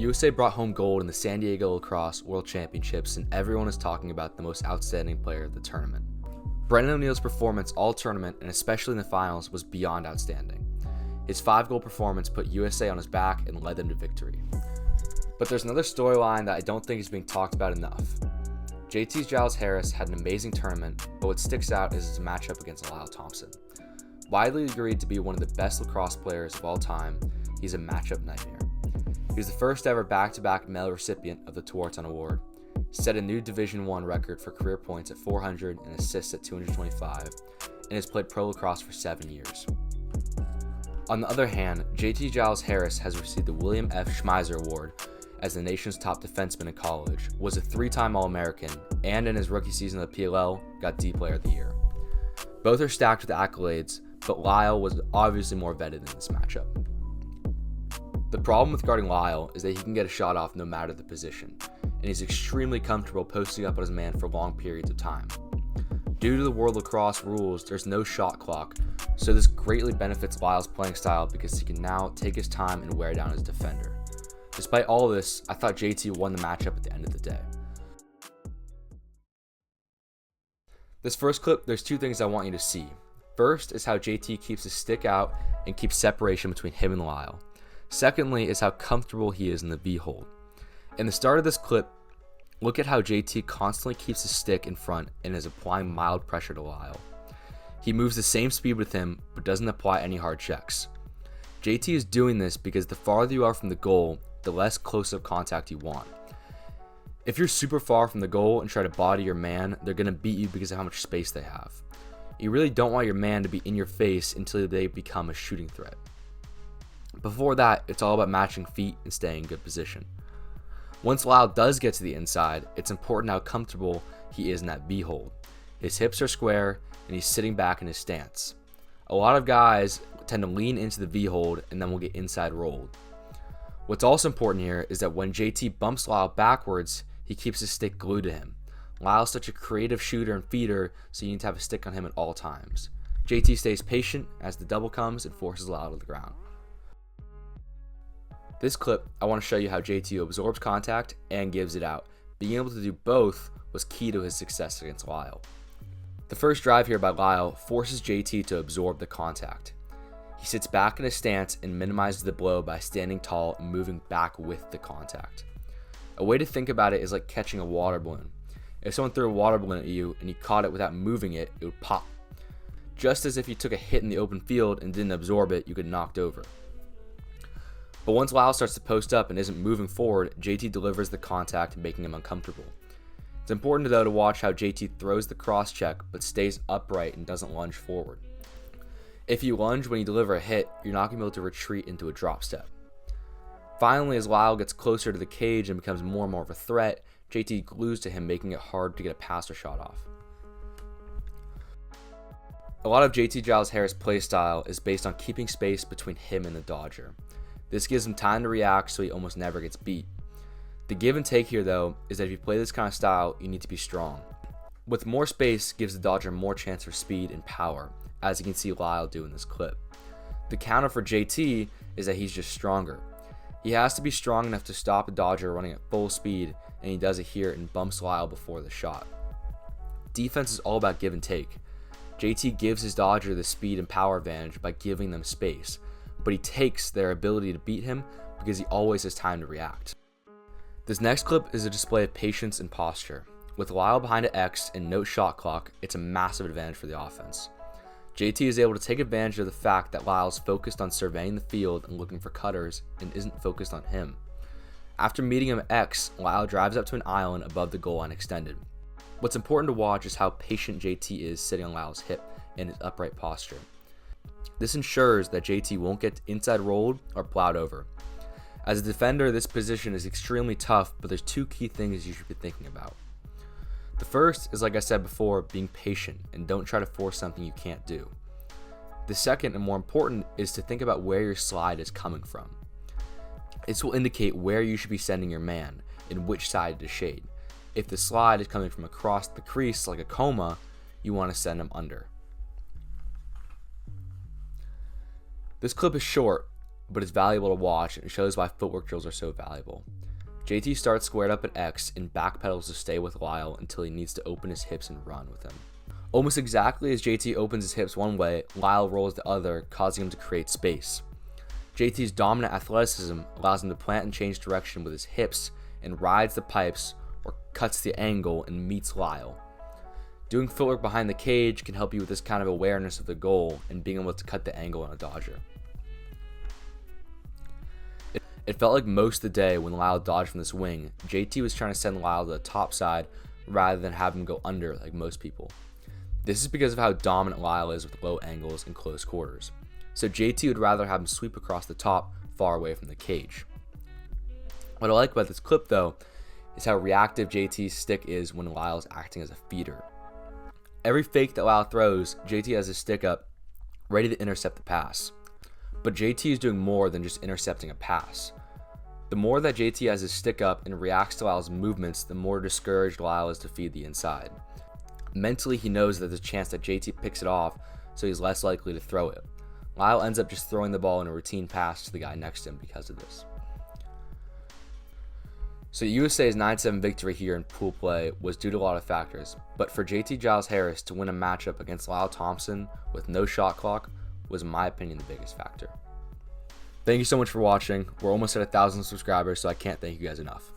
USA brought home gold in the San Diego Lacrosse World Championships, and everyone is talking about the most outstanding player of the tournament. Brendan O'Neill's performance all tournament, and especially in the finals, was beyond outstanding. His 5-goal performance put USA on his back and led them to victory. But there's another storyline that I don't think is being talked about enough. JT Giles Harris had an amazing tournament, but what sticks out is his matchup against Lyle Thompson. Widely agreed to be one of the best lacrosse players of all time, he's a matchup nightmare. He was the first ever back-to-back medal recipient of the Tewaaraton Award, set a new Division I record for career points at 400 and assists at 225, and has played pro lacrosse for 7 years. On the other hand, JT Giles Harris has received the William F. Schmeiser Award as the nation's top defenseman in college, was a 3-time All-American, and in his rookie season of the PLL, got D Player of the Year. Both are stacked with accolades, but Lyle was obviously more vetted in this matchup. The problem with guarding Lyle is that he can get a shot off no matter the position, and he's extremely comfortable posting up on his man for long periods of time. Due to the World Lacrosse rules, there's no shot clock, so this greatly benefits Lyle's playing style because he can now take his time and wear down his defender. Despite all this, I thought JT won the matchup at the end of the day. This first clip, there's 2 things I want you to see. First is how JT keeps his stick out and keeps separation between him and Lyle. Secondly is how comfortable he is in the V-hold. In the start of this clip, look at how JT constantly keeps his stick in front and is applying mild pressure to Lyle. He moves the same speed with him, but doesn't apply any hard checks. JT is doing this because the farther you are from the goal, the less close-up contact you want. If you're super far from the goal and try to body your man, they're going to beat you because of how much space they have. You really don't want your man to be in your face until they become a shooting threat. Before that, it's all about matching feet and staying in good position. Once Lyle does get to the inside, it's important how comfortable he is in that V-hold. His hips are square, and he's sitting back in his stance. A lot of guys tend to lean into the V-hold and then will get inside rolled. What's also important here is that when JT bumps Lyle backwards, he keeps his stick glued to him. Lyle's such a creative shooter and feeder, so you need to have a stick on him at all times. JT stays patient as the double comes and forces Lyle to the ground. This clip, I want to show you how JT absorbs contact and gives it out. Being able to do both was key to his success against Lyle. The first drive here by Lyle forces JT to absorb the contact. He sits back in his stance and minimizes the blow by standing tall and moving back with the contact. A way to think about it is like catching a water balloon. If someone threw a water balloon at you and you caught it without moving it, it would pop. Just as if you took a hit in the open field and didn't absorb it, you get knocked over. But once Lyle starts to post up and isn't moving forward, JT delivers the contact, making him uncomfortable. It's important though to watch how JT throws the cross check but stays upright and doesn't lunge forward. If you lunge when you deliver a hit, you're not going to be able to retreat into a drop step. Finally, as Lyle gets closer to the cage and becomes more and more of a threat, JT glues to him, making it hard to get a pass or shot off. A lot of JT Giles Harris' play style is based on keeping space between him and the dodger. This gives him time to react so he almost never gets beat. The give and take here though is that if you play this kind of style, you need to be strong. With more space gives the dodger more chance for speed and power, as you can see Lyle do in this clip. The counter for JT is that he's just stronger. He has to be strong enough to stop a dodger running at full speed, and he does it here and bumps Lyle before the shot. Defense is all about give and take. JT gives his dodger the speed and power advantage by giving them space, but he takes their ability to beat him because he always has time to react. This next clip is a display of patience and posture. With Lyle behind an X and no shot clock, it's a massive advantage for the offense. JT is able to take advantage of the fact that Lyle's focused on surveying the field and looking for cutters and isn't focused on him. After meeting him at X, Lyle drives up to an island above the goal line extended. What's important to watch is how patient JT is sitting on Lyle's hip and his upright posture. This ensures that JT won't get inside rolled or plowed over. As a defender, this position is extremely tough, but there's 2 key things you should be thinking about. The first is, like I said before, being patient and don't try to force something you can't do. The second and more important is to think about where your slide is coming from. This will indicate where you should be sending your man and which side to shade. If the slide is coming from across the crease like a coma, you want to send him under. This clip is short, but it's valuable to watch, and it shows why footwork drills are so valuable. JT starts squared up at X and backpedals to stay with Lyle until he needs to open his hips and run with him. Almost exactly as JT opens his hips one way, Lyle rolls the other, causing him to create space. JT's dominant athleticism allows him to plant and change direction with his hips and rides the pipes or cuts the angle and meets Lyle. Doing footwork behind the cage can help you with this kind of awareness of the goal and being able to cut the angle on a dodger. It felt like most of the day when Lyle dodged from this wing, JT was trying to send Lyle to the top side rather than have him go under like most people. This is because of how dominant Lyle is with low angles and close quarters. So JT would rather have him sweep across the top far away from the cage. What I like about this clip though is how reactive JT's stick is when Lyle is acting as a feeder. Every fake that Lyle throws, JT has his stick up, ready to intercept the pass. But JT is doing more than just intercepting a pass. The more that JT has his stick up and reacts to Lyle's movements, the more discouraged Lyle is to feed the inside. Mentally, he knows that there's a chance that JT picks it off, so he's less likely to throw it. Lyle ends up just throwing the ball in a routine pass to the guy next to him because of this. So USA's 9-7 victory here in pool play was due to a lot of factors, but for JT Giles Harris to win a matchup against Lyle Thompson with no shot clock was, in my opinion, the biggest factor. Thank you so much for watching. We're almost at 1,000 subscribers, so I can't thank you guys enough.